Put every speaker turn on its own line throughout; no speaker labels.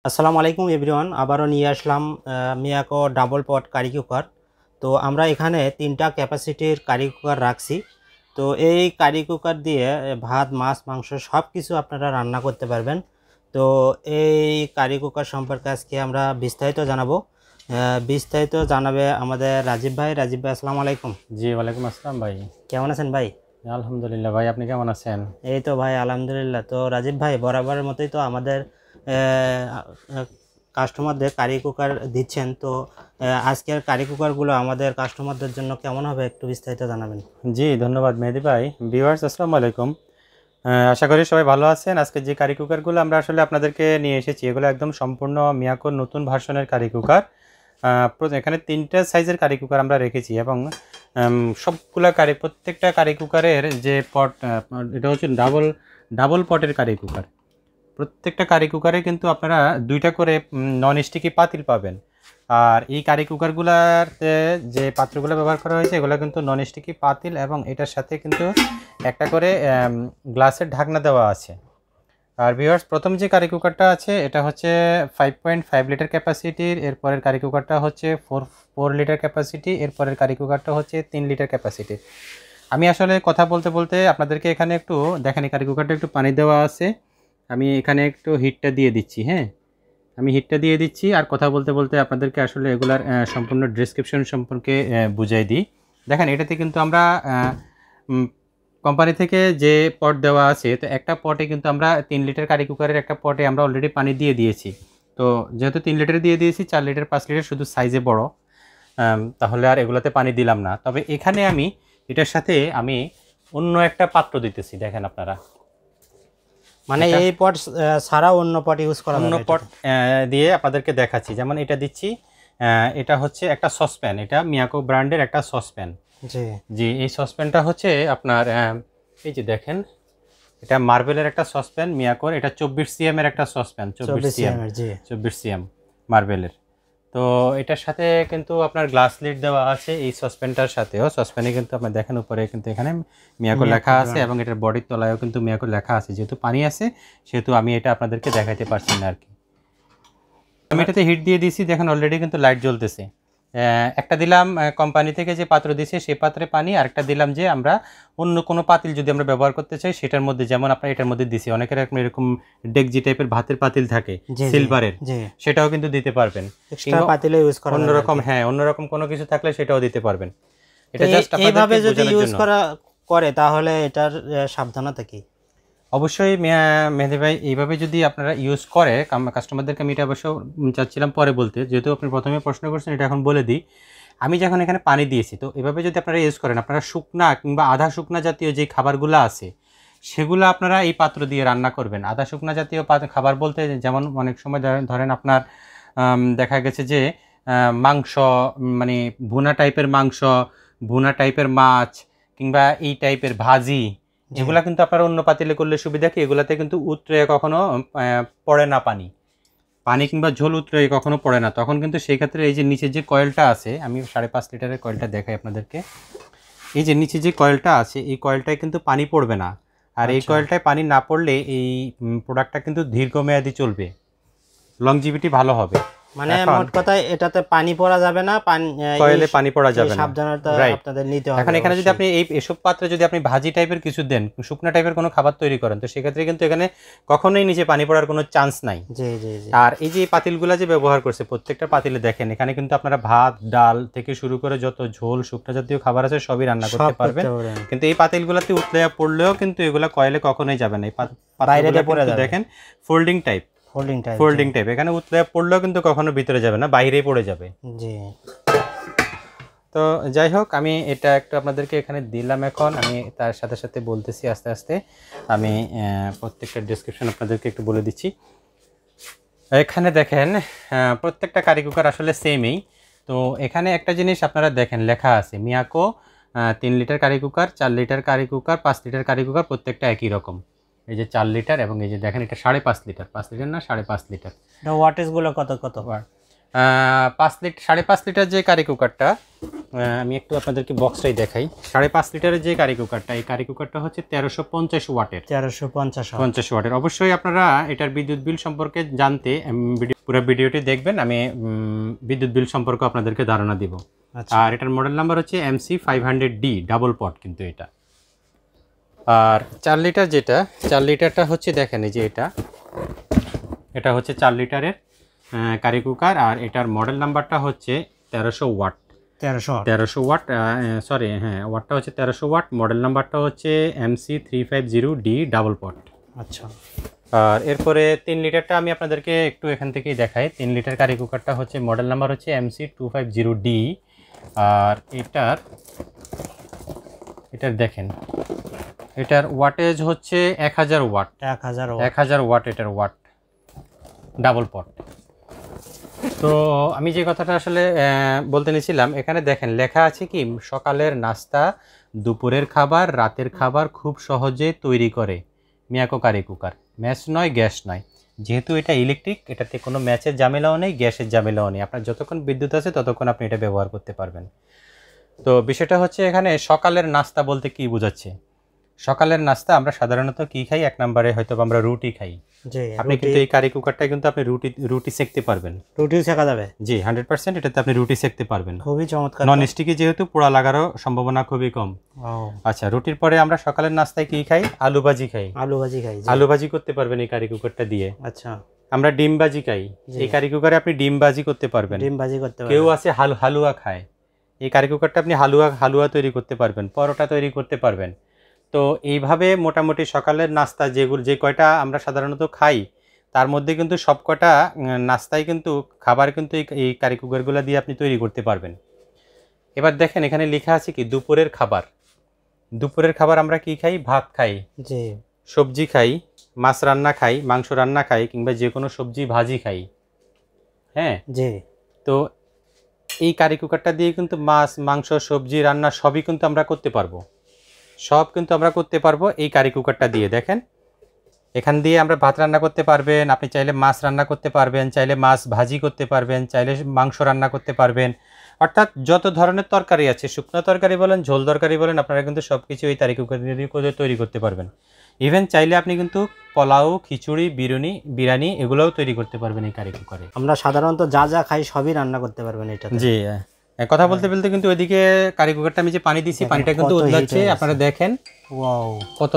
আসসালামু আলাইকুম এভরিওয়ান, আবারও নিয়ে আসলাম Miyako double pot curry cooker. তো আমরা এখানে 3টা ক্যাপাসিটির কারি কুকার রাখছি। তো এই কারি কুকার দিয়ে ভাত, মাছ, মাংস সব কিছু আপনারা রান্না করতে পারবেন। তো এই কারি কুকার সম্পর্কে আজকে আমরা বিস্তারিত জানাবো। বিস্তারিত জানাবে আমাদের রাজীব ভাই। রাজীব ভাই, আসসালামু আলাইকুম।
জি, ওয়ালাইকুম আসসালাম ভাই।
কেমন আছেন ভাই?
আলহামদুলিল্লাহ ভাই, আপনি কেমন আছেন?
এই তো ভাই, আলহামদুলিল্লাহ। তো রাজীব ভাই, বরাবরের মতোই তো আমাদের কাস্টমারদের কারি কুকার দিচ্ছেন। তো আজকের কারি কুকারগুলো আমাদের কাস্টমারদের জন্য কেমন হবে একটু বিস্তারিত জানাবেন।
জি, ধন্যবাদ মেহেদি ভাই। ভিউয়ার্স, আসসালামু আলাইকুম। আশা করি সবাই ভালো আছেন। আজকে যে কারি কুকারগুলো আমরা আসলে আপনাদেরকে নিয়ে এসেছি, এগুলো একদম সম্পূর্ণ মিয়াকোর নতুন ভার্সনের কারি কুকার। এখানে 3টা সাইজের কারি কুকার আমরা রেখেছি এবং সবগুলা প্রত্যেকটা কারি কুকারের যে পট, এটা হচ্ছে ডাবল পটের কারি কুকার। প্রত্যেকটা কারি কুকারে কিন্তু আপনারা 2টা করে নন স্টিকি পাতিল পাবেন। আর এই কারি কুকারগুলোতে যে পাত্রগুলো ব্যবহার করা হয়েছে এগুলো কিন্তু নন স্টিকি পাতিল এবং এটার সাথে কিন্তু একটা করে গ্লাসের ঢাকনা দেওয়া আছে। আর ভিউয়ার্স, প্রথম যে কারি কুকারটা আছে এটা হচ্ছে 5.5 লিটার ক্যাপাসিটির, এরপরের কারি কুকারটা হচ্ছে 4 লিটার ক্যাপাসিটি, এরপরের কারি কুকারটা হচ্ছে 3 লিটার ক্যাপাসিটি। আমি আসলে কথা বলতে বলতে আপনাদেরকে এখানে একটু দেখেন, এই কারি কুকারটা একটু পানি দেওয়া আছে। আমি এখানে একটু হিটটা দিয়ে দিচ্ছি। হ্যাঁ, আমি হিটটা দিয়ে দিচ্ছি আর কথা বলতে বলতে আপনাদেরকে আসলে এগুলার সম্পূর্ণ ডেসক্রিপশন সম্পর্কে বুঝাই দিই। দেখেন, এটাতে কিন্তু আমরা কোম্পানি থেকে যে পট দেওয়া আছে, তো একটা পটে কিন্তু আমরা 3 লিটার কারি কুকারের একটা পটে আমরা অলরেডি পানি দিয়ে দিয়েছি। তো যেহেতু 3 লিটার দিয়ে দিয়েছি, 4 লিটার 5 লিটার শুধু সাইজে বড়, তাহলে আর এগুলোতে পানি দিলাম না। তবে এখানে আমি এটার সাথে আমি অন্য একটা পাত্র দিতেছি। দেখেন আপনারা,
মানে এই পট ছাড়া অন্য পট ইউজ করা
অন্য
যাবে?
পট দিয়ে আপনাদেরকে দেখাচ্ছি। যেমন এটা দিচ্ছি, এটা হচ্ছে একটা সসপ্যান, এটা মিয়াকো ব্র্যান্ডের একটা সসপ্যান।
জি
জি, এই সসপ্যানটা হচ্ছে আপনার এই যে দেখেন, এটা মার্বেলের একটা সসপ্যান মিয়াকোর। এটা 24 সিএম এর একটা সসপ্যান, 24 সিএম,
জি
24 সিএম মার্বেলের। তো এটার সাথে কিন্তু আপনার গ্লাস লিড দেওয়া আছে এই সসপ্যানটার সাথেও। সসপ্যানে কিন্তু আপনি দেখেন উপরে কিন্তু এখানে মিয়াকো লেখা আছে এবং এটার বডির তলায়ও কিন্তু মিয়াকো লেখা আছে। যেহেতু পানি আছে সেহেতু আমি এটা আপনাদেরকে দেখাইতে পারছি না আর কি। আমি এটাতে হিট দিয়ে দিয়েছি, দেখেন অলরেডি কিন্তু লাইট জ্বলতেছে। একটা দিলাম কোম্পানি থেকে যে পাত্র দিয়েছে সেই পাত্রে পানি, আরেকটা দিলাম যে আমরা অন্য কোনো পাতিল যদি আমরা ব্যবহার করতে চাই সেটার মধ্যে, যেমন আপনার এটার মধ্যে দিছি। অনেকের এরকম ডেকজি টাইপের ভাতের পাতিল থাকে সিলভারের, সেটাও কিন্তু দিতে পারবেন।
এক্সট্রা পাতিলে ইউজ করা যাবে
অন্যরকম, হ্যাঁ, অন্যরকম কোনো কিছু থাকলে সেটাও দিতে পারবেন। এটা জাস্ট
এইভাবে
আপনাদেরকে
যদি
বোঝানোর
ইউজ
জন্য।
করে তাহলে এটার সাবধানতা কি?
অবশ্যই মেহেদি ভাই, এইভাবে যদি আপনারা ইউজ করে, কাস্টমারদেরকে আমি এটা অবশ্য চাচ্ছিলাম পরে বলতে, যেহেতু আপনি প্রথমে প্রশ্ন করছেন এটা এখন বলে দিই। আমি যখন এখানে পানি দিয়েছি, তো এভাবে যদি আপনারা ইউজ করেন, আপনারা শুকনা কিংবা আধা শুকনা জাতীয় যে খাবারগুলো আছে সেগুলো আপনারা এই পাত্র দিয়ে রান্না করবেন। আধা শুকনা জাতীয় খাবার বলতে যেমন অনেক সময় ধরেন আপনার দেখা গেছে যে মাংস, মানে ভুনা টাইপের মাংস, ভুনা টাইপের মাছ কিংবা এই টাইপের ভাজি, এগুলা কিন্তু আপনারা অন্য পাতিলে করলে সুবিধা কি, এগুলাতে কিন্তু উতরে কখনো পড়ে না পানি, পানি কিংবা ঝোল উতরে কখনো পড়ে না। তখন কিন্তু সেই ক্ষেত্রে এই যে নিচে যে কয়েলটা আছে, আমি 5.5 লিটারের কয়েলটা দেখাই আপনাদেরকে। এই যে নিচে যে কয়েলটা আছে এই কয়েলটায় কিন্তু পানি পড়বে না। আর এই কয়েলটায় পানি না পড়লে এই প্রোডাক্টটা কিন্তু দীর্ঘমেয়াদী চলবে, লংজিভিটি ভালো হবে।
মানে মোট কথায় এটাতে পানি পড়া যাবে না,
কয়েলে পানি পড়া যাবে না,
সাবধানতা আপনাদের নিতে হবে।
এখন এখানে যদি আপনি এসব পাত্রে যদি আপনি ভাজি টাইপের কিছু দেন, শুকনা টাইপের কোনো খাবার তৈরি করেন, তো সেক্ষেত্রে কিন্তু এখানে কখনোই নিচে পানি পড়ার কোনো চান্স নাই।
জি জি জি।
আর এই যে পাতিলগুলো যে ব্যবহার করছে, প্রত্যেকটা পাতিলে দেখেন এখানে কিন্তু আপনারা ভাত, ডাল থেকে শুরু করে যত ঝোল শুকনা জাতীয় খাবার আছে সবই রান্না করতে পারবেন। কিন্তু এই পাতিলগুলোতে উতলে পড়লেও কিন্তু এগুলা কয়েলে কখনোই যাবে না। এই
বাইরে পড়ে যাবে।
দেখেন ফোল্ডিং টাইপ, এখানে উতলে পড়লেও কিন্তু কখনো ভিতরে যাবে না, বাইরেই পড়ে যাবে।
জি।
তো যাই হোক, আমি এটা একটু আপনাদেরকে এখানে দিলাম। এখন আমি তার সাথে সাথে বলতেছি আস্তে আস্তে, আমি প্রত্যেকটা ডেসক্রিপশন আপনাদেরকে একটু বলে দিচ্ছি। এখানে দেখেন প্রত্যেকটা কারি কুকার আসলে সেমই। তো এখানে একটা জিনিস আপনারা দেখেন লেখা আছে Miyako 3 litre curry cooker, 4 litre curry cooker, 5 litre curry cooker, প্রত্যেকটা একই রকম। এই যে 4 লিটার এবং এই যে দেখেন এটা 5.5 লিটার, 5 লিটার না 5.5 লিটার।
ওয়াটেজগুলো কত কত?
5.5 লিটার যে কারি কুকারটা, আমি একটু আপনাদেরকে বক্সটাই দেখাই। 5.5 লিটারের যে কারি কুকারটা, এই কারি কুকারটা হচ্ছে 1350 ওয়াটের।
1350
ওয়াটের। অবশ্যই আপনারা এটার বিদ্যুৎ বিল সম্পর্কে জানতে পুরো ভিডিওটি দেখবেন। আমি বিদ্যুৎ বিল সম্পর্কে আপনাদেরকে ধারণা দিব। আর এটার মডেল নাম্বার হচ্ছে MC500D ডাবল পট কিন্তু এটা। আর 4 লিটার যেটা, 4 লিটারটা হচ্ছে দেখেন এই যে এটা হচ্ছে 4 লিটারের কারি কুকার। আর এটার মডেল নাম্বারটা হচ্ছে 1300 ওয়াট। 1300 ওয়াট, সরি হ্যাঁ, ওয়াটটা হচ্ছে 1300 ওয়াট। মডেল নাম্বারটা হচ্ছে MC350D ডাবল পট।
আচ্ছা।
আর এরপরে 3 লিটারটা আমি আপনাদেরকে একটু এখান থেকেই দেখাই। 3 লিটার কারি কুকারটা হচ্ছে মডেল নাম্বার হচ্ছে MC250D। আর এটার দেখেন, এটার ওয়াটেজ হচ্ছে 1000 ওয়াট। 1000 ওয়াট এটার ওয়াট, ডাবল পট। তো আমি যে কথাটা আসলে বলতে নিয়েছিলাম, এখানে দেখেন লেখা আছে কি, সকালের নাস্তা, দুপুরের খাবার, রাতের খাবার খুব সহজে তৈরি করে মিয়াকো কারি কুকার। ম্যাচ নয়, গ্যাস নয়। যেহেতু এটা ইলেকট্রিক, এটাতে কোনো ম্যাচের ঝামেলাও নেই, গ্যাসের ঝামেলাও নেই। আপনার যতক্ষণ বিদ্যুৎ আছে ততক্ষণ আপনি এটা ব্যবহার করতে পারবেন। তো বিষয়টা হচ্ছে এখানে সকালের নাস্তা বলতে কি বোঝাচ্ছে? সকালের নাস্তা আমরা সাধারণত কি খাই? 1 নম্বরে হয়তো আমরা রুটি খাই। আপনি কিন্তু এই কারি কুকারটায় কিন্তু আপনি রুটি সেকতে পারবেন।
রুটিও সেকা যাবে?
জি, 100% এটাতে আপনি রুটি সেকতে পারবেন।
খুবই চমৎকার।
নন স্টিকি যেহেতু, পোড়া লাগারও সম্ভাবনা খুবই কম। আচ্ছা, রুটির পরে আমরা সকালের নাস্তায় কি খাই? আলু ভাজি খাই। আলু ভাজি করতে পারবেন এই কারি কুকারটা দিয়ে।
আচ্ছা। আমরা
ডিম ভাজি খাই, এই কারি কুকারে আপনি ডিম ভাজি করতে পারবেন। কেউ আছে হালুয়া খায়, এই কারি কুকারটা আপনি হালুয়া তৈরি করতে পারবেন, পরোটা তৈরি করতে পারবেন। তো এইভাবে মোটামুটি সকালের নাস্তা যে কয়টা আমরা সাধারণত খাই, তার মধ্যে কিন্তু সব কয়টা নাস্তায় কিন্তু খাবার কিন্তু এই কারি কুকারগুলো দিয়ে আপনি তৈরি করতে পারবেন। এবার দেখেন এখানে লেখা আছে কি, দুপুরের খাবার। দুপুরের খাবার আমরা কি খাই? ভাত খাই, সবজি খাই, মাছ রান্না খাই, মাংস রান্না খাই, কিংবা যে কোনো সবজি ভাজি খাই। হ্যাঁ, তো এই কারি কুকারটা দিয়ে কিন্তু মাছ, মাংস, সবজি রান্না সবই কিন্তু আমরা করতে পারবো। এই কারি কুকারটা দিয়ে। দেখেন এখান দিয়ে আমরা ভাত রান্না করতে পারবেন, আপনি চাইলে মাছ রান্না করতে পারবেন, চাইলে মাছ ভাজি করতে পারবেন, চাইলে মাংস রান্না করতে পারবেন। অর্থাৎ যত ধরনের তরকারি আছে, শুকনো তরকারি বলেন, ঝোল তরকারি বলেন, আপনারা কিন্তু সব কিছু এই কারি কুকার দিয়ে তৈরি করতে পারবেন। ইভেন চাইলে আপনি কিন্তু পোলাও, খিচুড়ি, বিরিয়ানি এগুলোও তৈরি করতে পারবেন এই কারি কুকারে।
আমরা সাধারণত যা খাই সবই রান্না করতে পারবেন এটা।
জি, কথা বলতে বলতে কিন্তু ওইদিকে কারি কুকারটা আমি যে পানি দিছি, পানিটা কিন্তু উতলাচ্ছে। আপনারা দেখেন কত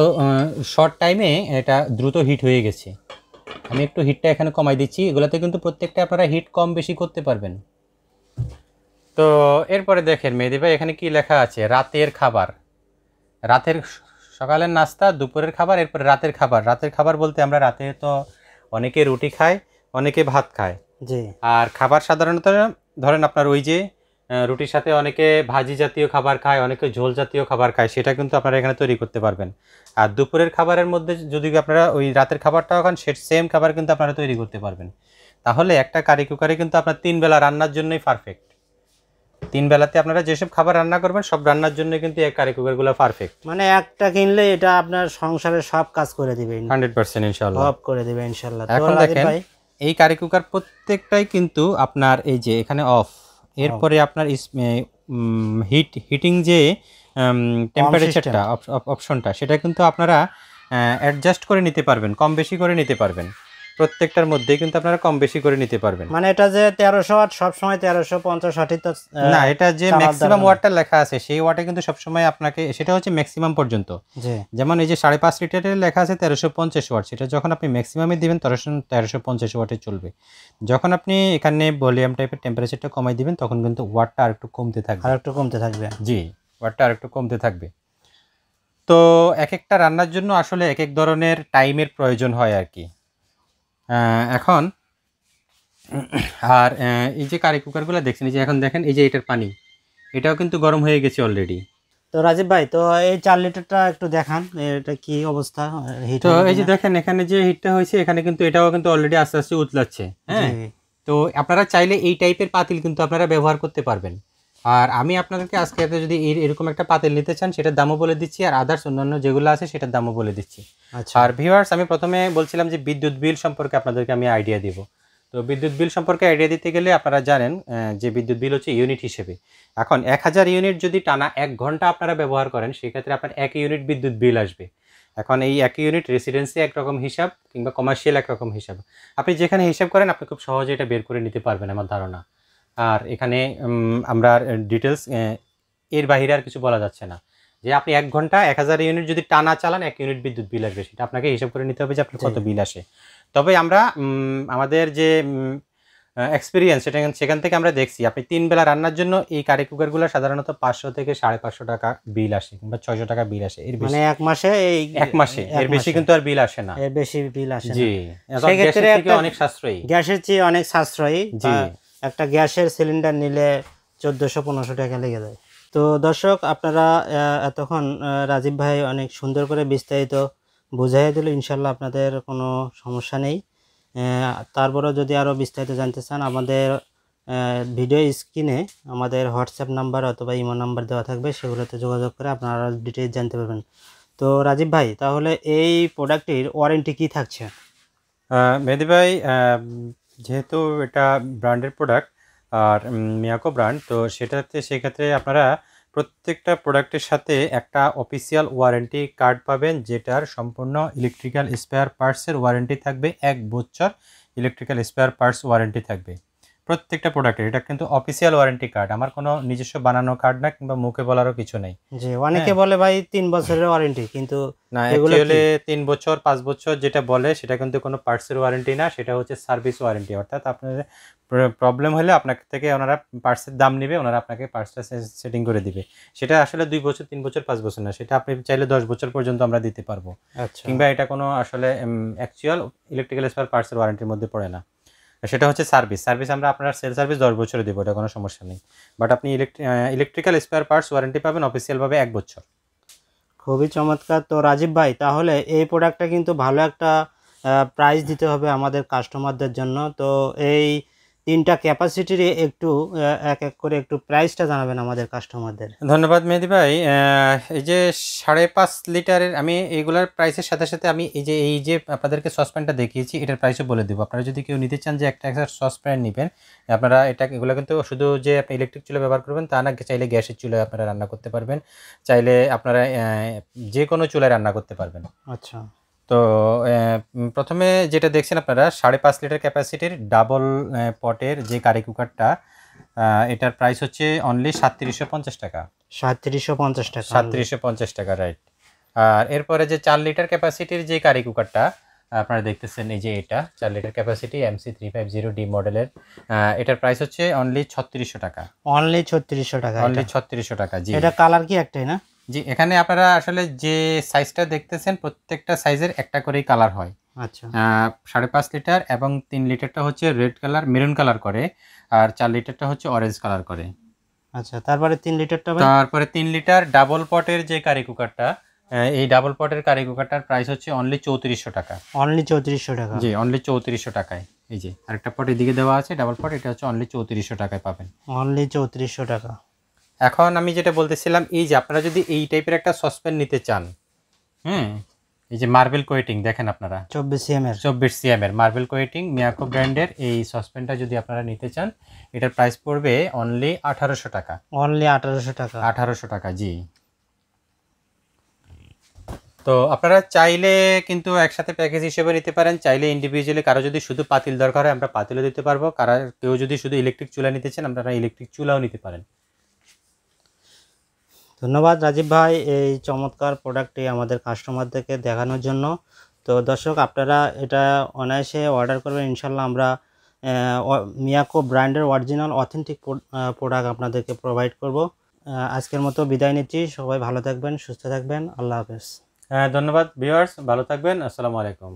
শর্ট টাইমে এটা দ্রুত হিট হয়ে গেছে। আমি একটু হিটটা এখানে কমাই দিচ্ছি। এগুলাতে কিন্তু প্রত্যেকটা আপনারা হিট কম বেশি করতে পারবেন। তো এরপরে দেখেন মেহেদী ভাই, এখানে কি লেখা আছে? রাতের খাবার। সকালের নাস্তা, দুপুরের খাবার, এরপরে রাতের খাবার। রাতের খাবার বলতে আমরা রাতে তো অনেকে রুটি খায়, অনেকে ভাত খায়। আর খাবার সাধারণত ধরেন আপনার ওই যে রুটির সাথে অনেকে ভাজি জাতীয় খাবার খায়, অনেকে ঝোল জাতীয় খাবার খায়, সেটা কিন্তু আপনারা এখানে তৈরি করতে পারবেন। আর দুপুরের খাবারের মধ্যে যদি আপনারা ওই রাতের খাবারটাও খান, সেম খাবার কিন্তু আপনারা তৈরি করতে পারবেন। তাহলে একটা কারি কুকারে কিন্তু আপনার 3 বেলা রান্নার জন্যই পারফেক্ট। 3 বেলাতে আপনারা যেসব খাবার রান্না করবেন সব রান্নার জন্য কিন্তু এই কারি কুকারগুলো পারফেক্ট।
মানে একটা কিনলে এটা আপনার সংসারের সব কাজ করে দিবে
100% ইনশাআল্লাহ।
সব করে দিবে ইনশাআল্লাহ।
এখন দেখেন এই কারি কুকার প্রত্যেকটাই কিন্তু আপনার এই যে এখানে অফ, এরপরে আপনার হিটিং যে টেম্পারেচারটা অপশনটা, সেটা কিন্তু আপনারা অ্যাডজাস্ট করে নিতে পারবেন, কম বেশি করে নিতে পারবেন। প্রত্যেকটার মধ্যে কিন্তু আপনারা কম বেশি করে নিতে পারবেন।
মানে এটা যে 1300 ওয়াট সব সময় 1350 ওয়াটই তো
না, এটা যে ম্যাক্সিমাম ওয়াটটা লেখা আছে সেই ওয়াটে কিন্তু সব সময় আপনাকে, সেটা হচ্ছে ম্যাক্সিমাম পর্যন্ত। যেমন এই যে 5.5 লিটারের লেখা আছে 1350 ওয়াট, সেটা যখন আপনি ম্যাক্সিমামে দিবেন 1350 ওয়াটে চলবে। যখন আপনি এখানে ভলিউম টাইপের টেম্পারেচারটা কমাই দিবেন তখন কিন্তু ওয়াটটা আরেকটু কমতে থাকবে। জি, ওয়াটটা আরেকটু কমতে থাকবে। তো এক একটা রান্নার জন্য আসলে এক এক ধরনের টাইমের প্রয়োজন হয় আর কি। এখন আর এই যে কারি কুকারগুলো দেখছেন, এই যে এখন দেখেন এই যে এটার পানি, এটাও কিন্তু গরম হয়ে গেছে অলরেডি।
তো রাজীব ভাই, তো এই 4 লিটারটা একটু দেখান, এটা কি অবস্থা?
তো এই যে দেখেন এখানে যে হিটটা হয়েছে, এখানে কিন্তু এটাও কিন্তু অলরেডি আস্তে আস্তে উতলাচ্ছে। হ্যাঁ, তো আপনারা চাইলে এই টাইপের পাতিল কিন্তু আপনারা ব্যবহার করতে পারবেন। আর আমি আপনাদেরকে আজকে যদি এরকম একটা পাতিল নিতে চান সেটার দামও বলে দিচ্ছি, আর আদার্স অন্যান্য যেগুলো আছে সেটার দামও বলে দিচ্ছি। আর ভিউয়ার্স, আমি প্রথমে বলছিলাম যে বিদ্যুৎ বিল সম্পর্কে আপনাদেরকে আমি আইডিয়া দিব। তো বিদ্যুৎ বিল সম্পর্কে আইডিয়া দিতে গেলে আপনারা জানেন যে বিদ্যুৎ বিল হচ্ছে ইউনিট হিসেবে। এখন 1000 ইউনিট যদি টানা 1 ঘন্টা আপনারা ব্যবহার করেন, সেক্ষেত্রে আপনার 1 ইউনিট বিদ্যুৎ বিল আসবে। এখন এই 1 ইউনিট রেসিডেন্সি একরকম হিসাব কিংবা কমার্শিয়াল একরকম হিসাব, আপনি যেখানে হিসাব করেন আপনি খুব সহজে এটা বের করে নিতে পারবেন আমার ধারণা। আর এখানে আমরা ডিটেলস এর বাইরে আর কিছু বলা যাচ্ছে না, যে আপনি 1 ঘন্টা 1000 ইউনিট যদি টানা চালান 1 ইউনিট বিদ্যুৎ বিল আসবে, সেটা আপনাকে হিসাব করে নিতে হবে যে আপনার কত বিল আসে। তবে আমরা আমাদের যে এক্সপিরিয়েন্স সেখান থেকে আমরা দেখছি আপনি 3 বেলা রান্নার জন্য এই কারি কুকারগুলো সাধারণত 500 থেকে 550 টাকা বিল আসে কিংবা 600 টাকা বিল আসে। এর বেশি এক মাসে এর বেশি কিন্তু আর বিল আসে না,
এর বেশি বিল আসে না।
জি,
সেক্ষেত্রে
অনেক সাশ্রয়ী,
গ্যাসের চেয়ে অনেক সাশ্রয়ী।
জি,
একটা গ্যাসের সিলিন্ডার নিলে 1400-1500 টাকা লেগে যায়। তো দর্শক, আপনারা এতক্ষণ রাজীব ভাই অনেক সুন্দর করে বিস্তারিত বুঝাই দিল। ইনশাল্লাহ আপনাদের কোনো সমস্যা নেই। তারপরেও যদি আরও বিস্তারিত জানতে চান, আমাদের ভিডিও স্ক্রিনে আমাদের হোয়াটসঅ্যাপ নাম্বার অথবা ইমো নাম্বার দেওয়া থাকবে, সেগুলোতে যোগাযোগ করে আপনারা ডিটেইলস জানতে পারবেন। তো রাজীব ভাই, তাহলে এই প্রোডাক্টটির ওয়ারেন্টি কি থাকছে?
মেহেদী ভাই, যেহেতু এটা ব্র্যান্ডের প্রোডাক্ট আর মিয়াকো ব্র্যান্ড, তো সেক্ষেত্রে আপনারা প্রত্যেকটা প্রোডাক্টের সাথে একটা অফিসিয়াল ওয়ারেন্টি কার্ড পাবেন, যেটার সম্পূর্ণ ইলেকট্রিক্যাল স্পেয়ার পার্টসের ওয়ারেন্টি থাকবে। 1 বছর ইলেকট্রিক্যাল স্পেয়ার পার্টস ওয়ারেন্টি থাকবে প্রত্যেকটা প্রোডাক্টের। এটা কিন্তু অফিসিয়াল ওয়ারেন্টি কার্ড, আমার কোনো নিজস্ব বানানো কার্ড না কিংবা মুখে বলারও কিছু নেই।
যে অনেকে বলে ভাই 3 বছরের ওয়ারেন্টি, কিন্তু
না, অ্যাকচুয়ালি 3 বছর 5 বছর যেটা বলে সেটা কিন্তু কোনো পার্টসের ওয়ারেন্টি না, সেটা হচ্ছে সার্ভিস ওয়ারেন্টি। অর্থাৎ আপনার প্রবলেম হলে আপনার থেকে ওনারা পার্টসের দাম নেবে, ওনারা আপনাকে পার্টসটা সেটিং করে দিবে। সেটা আসলে 2 বছর 3 বছর 5 বছর না, সেটা আপনি চাইলে 10 বছর পর্যন্ত আমরা দিতে পারবো।
আচ্ছা,
কিংবা এটা কোনো আসলে অ্যাকচুয়াল ইলেকট্রিক্যাল স্পেয়ার পার্টসের ওয়ারেন্টির মধ্যে পড়ে না। সেটা হচ্ছে সার্ভিস আমরা আপনার সেল সার্ভিস 10 বছরে দেবো, এটা কোনো সমস্যা নেই। বাট আপনি ইলেকট্রিক্যাল স্পেয়ার পার্টস ওয়ারেন্টি পাবেন অফিসিয়ালভাবে 1 বছর।
খুবই চমৎকার। তো রাজীব ভাই, তাহলে এই প্রোডাক্টটা কিন্তু ভালো একটা প্রাইস দিতে হবে আমাদের কাস্টমারদের জন্য। তো এই 3টা ক্যাপাসিটির একটু এক এক করে একটু প্রাইসটা জানাবেন আমাদের কাস্টমারদের।
ধন্যবাদ মেহেদী ভাই। এই যে 5.5 লিটারের আমি এইগুলার প্রাইসের সাথে সাথে আমি এই যে আপনাদেরকে সসপ্যানটা দেখিয়েছি এটার প্রাইসও বলে দেবো। আপনারা যদি কেউ নিতে চান যে একটা সসপ্যান নেবেন, আপনারা এগুলো কিন্তু শুধু যে আপনি ইলেকট্রিক চুলা ব্যবহার করবেন তা না, চাইলে গ্যাসের চুলায় আপনারা রান্না করতে পারবেন, চাইলে আপনারা যে কোনো চুলায় রান্না করতে পারবেন।
আচ্ছা,
তো প্রথমে যেটা দেখছেন আপনারা 5.5 লিটার ক্যাপাসিটির ডাবল পটের যে কারি কুকারটা, এটার প্রাইস হচ্ছে অনলি 3750 টাকা।
3750 টাকা,
3750 টাকা, রাইট। আর এরপরে যে 4 লিটার ক্যাপাসিটির যে কারি কুকারটা আপনারা দেখতেছেন, এই যে এটা 4 লিটার ক্যাপাসিটি MC350D মডেলের, এটার প্রাইস হচ্ছে অনলি 3600 টাকা।
অনলি 3600 টাকা,
অনলি 3600 টাকা, জি।
এটা কালার কি একটাই না?
জি, এখানে আপনারা আসলে যে সাইজটা দেখতেছেন প্রত্যেকটা সাইজের একটা করেই কালার হয়।
আচ্ছা,
5.5 লিটার এবং 3 লিটারটা হচ্ছে রেড কালার মেরুন কালার করে, আর 4 লিটারটা হচ্ছে অরেঞ্জ কালার করে।
আচ্ছা, তারপরে 3 লিটারটা ভাই?
তারপরে 3 লিটার ডাবল পটের যে কারি কুকারটা, এই ডাবল পটের কারি কুকারটার প্রাইস হচ্ছে অনলি 3400 টাকা।
অনলি 3400 টাকা,
জি, অনলি 3400 টাকায়। এই যে আরেকটা পট এদিকে দেওয়া আছে ডাবল পট, এটা হচ্ছে অনলি 3400 টাকায় পাবেন।
অনলি 3400 টাকা।
এখন আমি যেটা বলতেছিলাম, এই যে আপনারা যদি এই টাইপের একটা সসপ্যান নিতে চান, এই যে মার্বেল কোয়েটিং দেখেন আপনারা, 24 cm এর মার্বেল কোয়েটিং মিয়াকো ব্র্যান্ডের এই সসপ্যানটা যদি আপনারা নিতে চান, এটার প্রাইস পড়বে অনলি 1800 টাকা।
অনলি 1800 টাকা,
1800 টাকা, জি। তো আপনারা চাইলে কিন্তু একসাথে প্যাকেজ হিসেবে নিতে পারেন, চাইলে ইন্ডিভিজুয়ালি কারো যদি শুধু পাতিল দরকার হয় আমরা পাতিলও দিতে পারবো, কেউ যদি শুধু ইলেকট্রিক চুলা নিতে চান আপনারা ইলেকট্রিক চুলাও নিতে পারেন।
ধন্যবাদ রাজীব ভাই এই চমৎকার প্রোডাক্টটি আমাদের কাস্টমারদেরকে দেখানোর জন্য। তো দর্শক, আপনারা এটা অনায়াসে অর্ডার করবেন, ইনশাল্লাহ আমরা মিয়াকো ব্র্যান্ডের অরিজিনাল অথেন্টিক প্রোডাক্ট আপনাদেরকে প্রোভাইড করব। আজকের মতো বিদায় নিচ্ছি, সবাই ভালো থাকবেন, সুস্থ থাকবেন, আল্লাহ হাফেজ।
ধন্যবাদ ভিউয়ার্স, ভালো থাকবেন, আসসালামু আলাইকুম।